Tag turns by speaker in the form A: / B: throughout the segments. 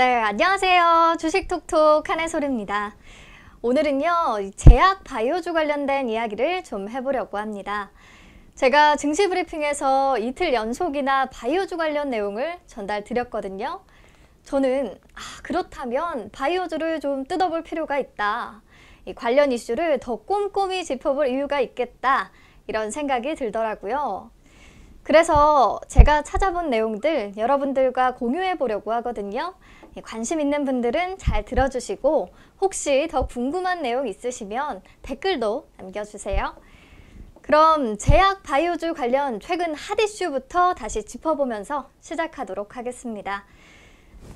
A: 네, 안녕하세요. 주식톡톡 한혜솔입니다. 오늘은요, 제약 바이오주 관련된 이야기를 좀 해보려고 합니다. 제가 증시 브리핑에서 이틀 연속이나 바이오주 관련 내용을 전달드렸거든요. 저는 그렇다면 바이오주를 좀 뜯어볼 필요가 있다. 이 관련 이슈를 더 꼼꼼히 짚어볼 이유가 있겠다. 이런 생각이 들더라고요. 그래서 제가 찾아본 내용들 여러분들과 공유해 보려고 하거든요. 관심 있는 분들은 잘 들어주시고 혹시 더 궁금한 내용 있으시면 댓글도 남겨주세요. 그럼 제약 바이오주 관련 최근 핫 이슈부터 다시 짚어보면서 시작하도록 하겠습니다.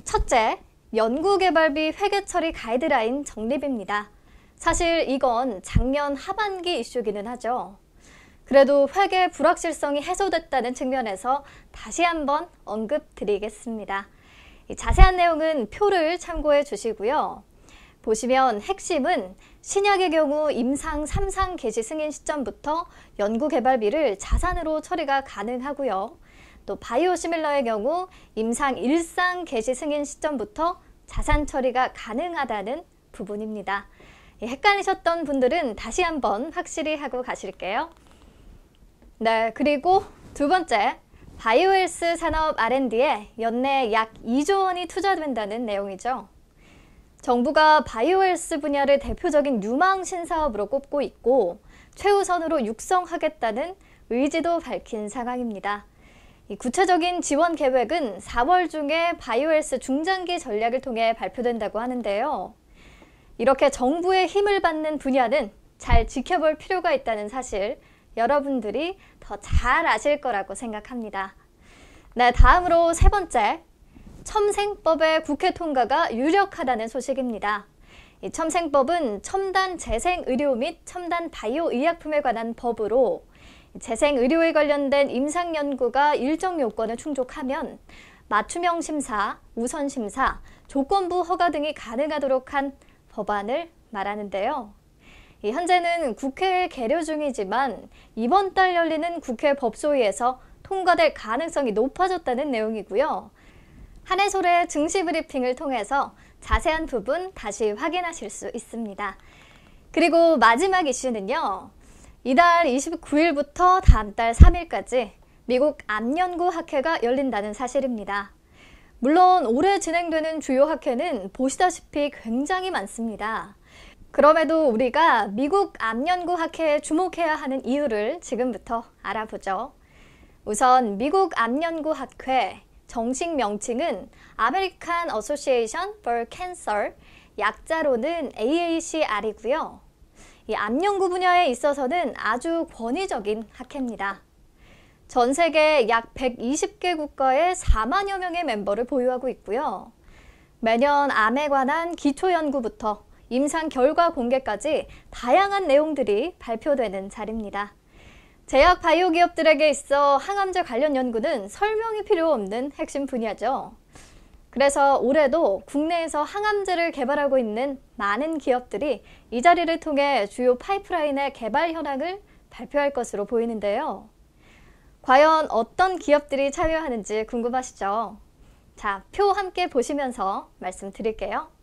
A: 첫째, 연구개발비 회계 처리 가이드라인 정립입니다. 사실 이건 작년 하반기 이슈기는 하죠. 그래도 회계 불확실성이 해소됐다는 측면에서 다시 한번 언급드리겠습니다. 자세한 내용은 표를 참고해 주시고요. 보시면 핵심은 신약의 경우 임상 3상 개시 승인 시점부터 연구개발비를 자산으로 처리가 가능하고요. 또 바이오시밀러의 경우 임상 1상 개시 승인 시점부터 자산 처리가 가능하다는 부분입니다. 헷갈리셨던 분들은 다시 한번 확실히 하고 가실게요. 네, 그리고 두 번째, 바이오헬스 산업 R&D에 연내 약 2조 원이 투자된다는 내용이죠. 정부가 바이오헬스 분야를 대표적인 유망 신사업으로 꼽고 있고 최우선으로 육성하겠다는 의지도 밝힌 상황입니다. 이 구체적인 지원 계획은 4월 중에 바이오헬스 중장기 전략을 통해 발표된다고 하는데요. 이렇게 정부의 힘을 받는 분야는 잘 지켜볼 필요가 있다는 사실 여러분들이 더 잘 아실 거라고 생각합니다. 네, 다음으로 세 번째, 첨생법의 국회 통과가 유력하다는 소식입니다. 이 첨생법은 첨단 재생의료 및 첨단 바이오 의약품에 관한 법으로 재생의료에 관련된 임상연구가 일정 요건을 충족하면 맞춤형 심사, 우선 심사, 조건부 허가 등이 가능하도록 한 법안을 말하는데요. 현재는 국회에 계류 중이지만 이번 달 열리는 국회 법소위에서 통과될 가능성이 높아졌다는 내용이고요. 한혜솔의 증시 브리핑을 통해서 자세한 부분 다시 확인하실 수 있습니다. 그리고 마지막 이슈는요. 이달 29일부터 다음 달 3일까지 미국 암연구 학회가 열린다는 사실입니다. 물론 올해 진행되는 주요 학회는 보시다시피 굉장히 많습니다. 그럼에도 우리가 미국 암연구 학회에 주목해야 하는 이유를 지금부터 알아보죠. 우선 미국 암연구 학회, 정식 명칭은 American Association for Cancer, 약자로는 AACR이고요. 이 암연구 분야에 있어서는 아주 권위적인 학회입니다. 전 세계 약 120개 국가의 4만여 명의 멤버를 보유하고 있고요. 매년 암에 관한 기초 연구부터 임상 결과 공개까지 다양한 내용들이 발표되는 자리입니다. 제약 바이오 기업들에게 있어 항암제 관련 연구는 설명이 필요 없는 핵심 분야죠. 그래서 올해도 국내에서 항암제를 개발하고 있는 많은 기업들이 이 자리를 통해 주요 파이프라인의 개발 현황을 발표할 것으로 보이는데요. 과연 어떤 기업들이 참여하는지 궁금하시죠? 자, 표 함께 보시면서 말씀드릴게요.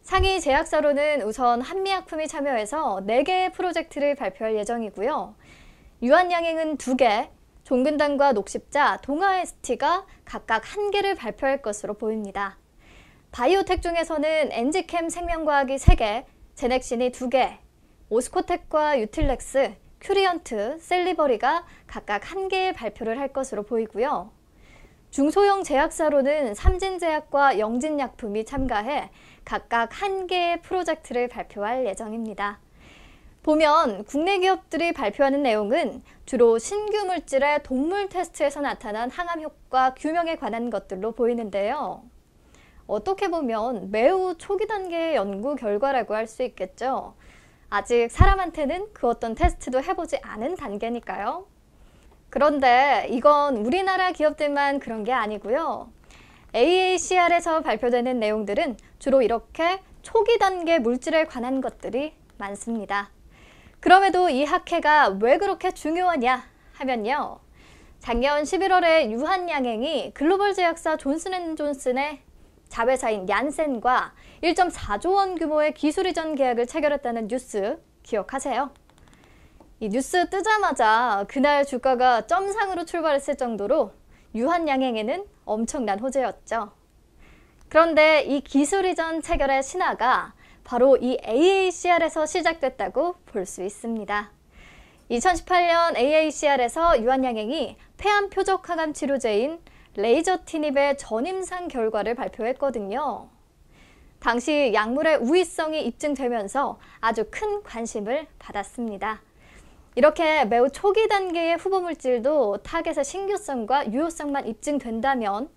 A: 상위 제약사로는 우선 한미약품이 참여해서 4개의 프로젝트를 발표할 예정이고요. 유한양행은 2개, 종근당과 녹십자, 동아ST가 각각 1개를 발표할 것으로 보입니다. 바이오텍 중에서는 엔지캠 생명과학이 3개, 제넥신이 2개, 오스코텍과 유틸렉스, 큐리언트, 셀리버리가 각각 1개의 발표를 할 것으로 보이고요. 중소형 제약사로는 삼진제약과 영진약품이 참가해 각각 1개의 프로젝트를 발표할 예정입니다. 보면 국내 기업들이 발표하는 내용은 주로 신규 물질의 동물 테스트에서 나타난 항암 효과 규명에 관한 것들로 보이는데요. 어떻게 보면 매우 초기 단계의 연구 결과라고 할 수 있겠죠. 아직 사람한테는 그 어떤 테스트도 해보지 않은 단계니까요. 그런데 이건 우리나라 기업들만 그런 게 아니고요. AACR에서 발표되는 내용들은 주로 이렇게 초기 단계 물질에 관한 것들이 많습니다. 그럼에도 이 학회가 왜 그렇게 중요하냐 하면요. 작년 11월에 유한양행이 글로벌 제약사 존슨앤존슨에 자회사인 얀센과 1.4조 원 규모의 기술 이전 계약을 체결했다는 뉴스 기억하세요? 이 뉴스 뜨자마자 그날 주가가 점상으로 출발했을 정도로 유한양행에는 엄청난 호재였죠. 그런데 이 기술 이전 체결의 신화가 바로 이 AACR에서 시작됐다고 볼 수 있습니다. 2018년 AACR에서 유한양행이 폐암 표적 항암 치료제인 레이저티닙의 전임상 결과를 발표했거든요. 당시 약물의 우위성이 입증되면서 아주 큰 관심을 받았습니다. 이렇게 매우 초기 단계의 후보물질도 타겟의 신규성과 유효성만 입증된다면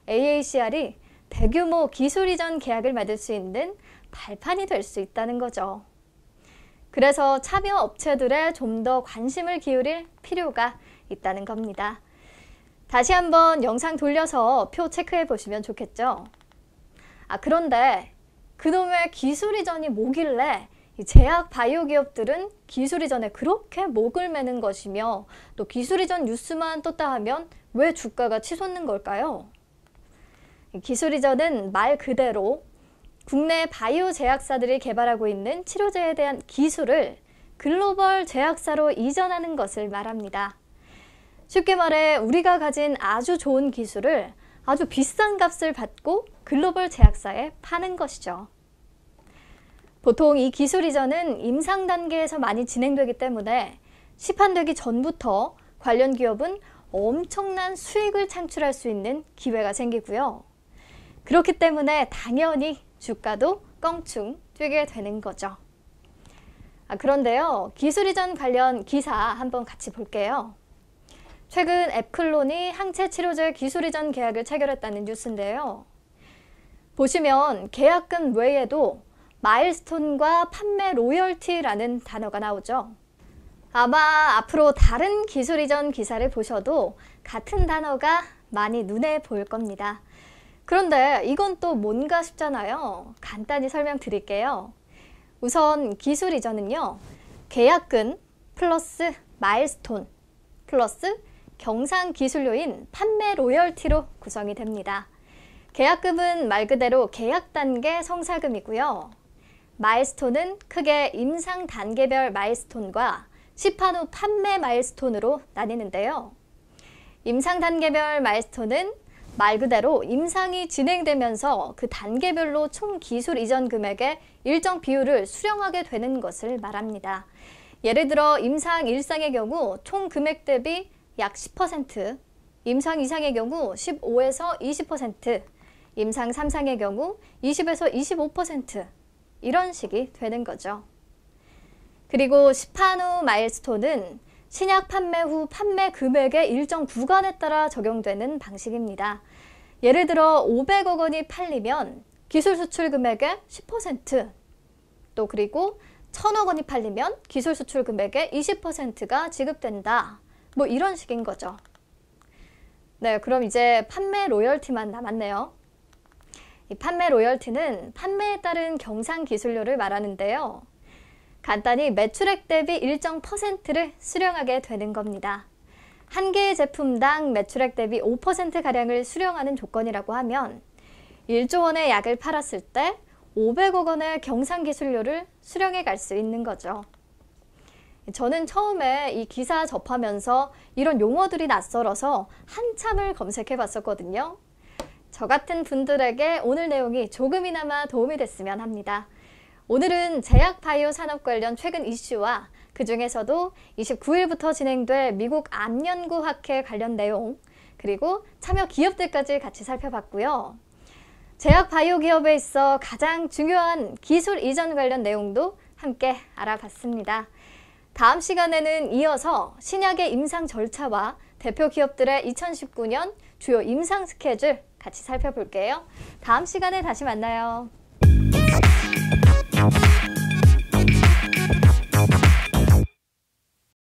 A: AACR이 대규모 기술 이전 계약을 맺을 수 있는 발판이 될 수 있다는 거죠. 그래서 참여 업체들에 좀 더 관심을 기울일 필요가 있다는 겁니다. 다시 한번 영상 돌려서 표 체크해 보시면 좋겠죠. 그런데 그놈의 기술 이전이 뭐길래 이 제약 바이오 기업들은 기술 이전에 그렇게 목을 매는 것이며 또 기술 이전 뉴스만 떴다 하면 왜 주가가 치솟는 걸까요? 기술 이전은 말 그대로 국내 바이오 제약사들이 개발하고 있는 치료제에 대한 기술을 글로벌 제약사로 이전하는 것을 말합니다. 쉽게 말해 우리가 가진 아주 좋은 기술을 아주 비싼 값을 받고 글로벌 제약사에 파는 것이죠. 보통 이 기술 이전은 임상 단계에서 많이 진행되기 때문에 시판되기 전부터 관련 기업은 엄청난 수익을 창출할 수 있는 기회가 생기고요. 그렇기 때문에 당연히 주가도 껑충 뛰게 되는 거죠. 그런데요, 기술 이전 관련 기사 한번 같이 볼게요. 최근 앱클론이 항체 치료제 기술 이전 계약을 체결했다는 뉴스인데요. 보시면 계약금 외에도 마일스톤과 판매 로열티라는 단어가 나오죠. 아마 앞으로 다른 기술 이전 기사를 보셔도 같은 단어가 많이 눈에 보일 겁니다. 그런데 이건 또 뭔가 싶잖아요. 간단히 설명드릴게요. 우선 기술 이전은요, 계약금 플러스 마일스톤 플러스 경상 기술료인 판매 로열티로 구성이 됩니다. 계약금은 말 그대로 계약 단계 성사금이고요. 마일스톤은 크게 임상 단계별 마일스톤과 시판 후 판매 마일스톤으로 나뉘는데요. 임상 단계별 마일스톤은 말 그대로 임상이 진행되면서 그 단계별로 총 기술 이전 금액의 일정 비율을 수령하게 되는 것을 말합니다. 예를 들어 임상 1상의 경우 총 금액 대비 약 10%, 임상 2상의 경우 15에서 20%, 임상 3상의 경우 20에서 25% 이런 식이 되는 거죠. 그리고 시판 후 마일스톤은 신약 판매 후 판매 금액의 일정 구간에 따라 적용되는 방식입니다. 예를 들어 500억 원이 팔리면 기술 수출 금액의 10%, 또 그리고 1000억 원이 팔리면 기술 수출 금액의 20%가 지급된다. 뭐 이런 식인 거죠. 네, 그럼 이제 판매 로열티만 남았네요. 이 판매 로열티는 판매에 따른 경상 기술료를 말하는데요. 간단히 매출액 대비 일정 퍼센트를 수령하게 되는 겁니다. 한 개의 제품당 매출액 대비 5%가량을 수령하는 조건이라고 하면 1조 원의 약을 팔았을 때 500억 원의 경상 기술료를 수령해 갈 수 있는 거죠. 저는 처음에 이 기사 접하면서 이런 용어들이 낯설어서 한참을 검색해 봤었거든요. 저 같은 분들에게 오늘 내용이 조금이나마 도움이 됐으면 합니다. 오늘은 제약 바이오 산업 관련 최근 이슈와 그 중에서도 29일부터 진행될 미국 암연구학회 관련 내용, 그리고 참여 기업들까지 같이 살펴봤고요. 제약 바이오 기업에 있어 가장 중요한 기술 이전 관련 내용도 함께 알아봤습니다. 다음 시간에는 이어서 신약의 임상 절차와 대표 기업들의 2019년 주요 임상 스케줄 같이 살펴볼게요. 다음 시간에 다시 만나요.